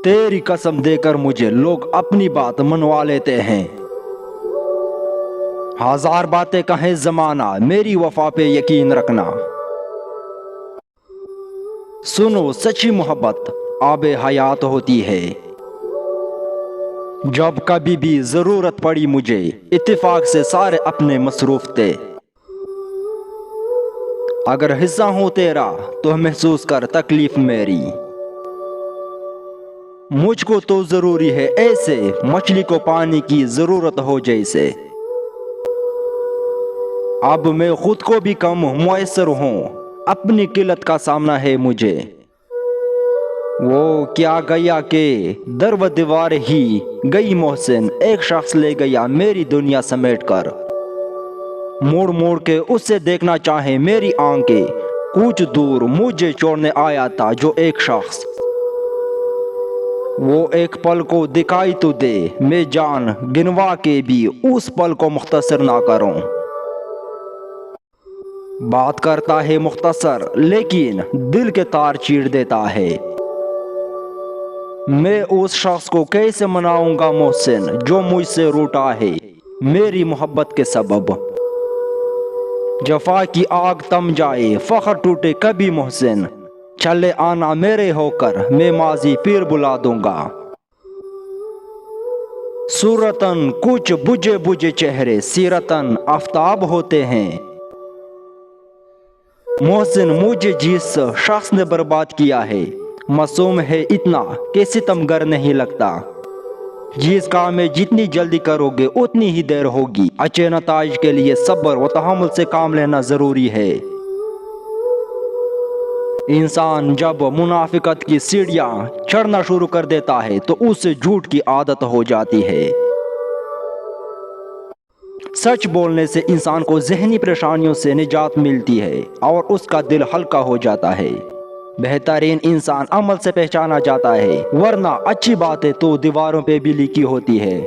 تیری قسم دے کر مجھے لوگ اپنی بات منوا لیتے ہیں۔ ہزار باتیں کہیں زمانہ، میری وفا پہ یقین رکھنا۔ سنو سچی محبت آب حیات ہوتی ہے۔ جب کبھی بھی ضرورت پڑی مجھے، اتفاق سے سارے اپنے مصروف تھے۔ اگر حصہ ہوں تیرا تو محسوس کر تکلیف میری۔ مجھ کو تو ضروری ہے ایسے، مچھلی کو پانی کی ضرورت ہو جیسے۔ اب میں خود کو بھی کم میسر ہوں، اپنی قلت کا سامنا ہے مجھے۔ وہ کیا گیا کہ در و دیوار ہی گئی محسن، ایک شخص لے گیا میری دنیا سمیٹ کر۔ موڑ موڑ کے اسے دیکھنا چاہے میری آنکھیں، کچھ دور مجھے چھوڑنے آیا تھا جو ایک شخص۔ وہ ایک پل کو دکھائی تو دے، میں جان گنوا کے بھی اس پل کو مختصر نہ کروں۔ بات کرتا ہے مختصر لیکن دل کے تار چیر دیتا ہے۔ میں اس شخص کو کیسے مناؤں گا محسن جو مجھ سے روٹا ہے میری محبت کے سبب۔ جفا کی آگ تم جائے، فخر ٹوٹے کبھی محسن، چلے آنا میرے ہو کر، میں ماضی پھر بلا دوں گا۔ صورتاً کچھ بجھے بجھے چہرے، سیرتاً آفتاب ہوتے ہیں۔ محسن مجھے جس شخص نے برباد کیا ہے، معصوم ہے اتنا کہ ستمگر نہیں لگتا۔ جس کام میں جتنی جلدی کرو گے اتنی ہی دیر ہوگی۔ اچھے نتائج کے لیے صبر و تحمل سے کام لینا ضروری ہے۔ انسان جب منافقت کی سیڑھیاں چڑھنا شروع کر دیتا ہے تو اسے جھوٹ کی عادت ہو جاتی ہے۔ سچ بولنے سے انسان کو ذہنی پریشانیوں سے نجات ملتی ہے اور اس کا دل ہلکا ہو جاتا ہے۔ بہترین انسان عمل سے پہچانا جاتا ہے، ورنہ اچھی باتیں تو دیواروں پہ بھی لکھی ہوتی ہے۔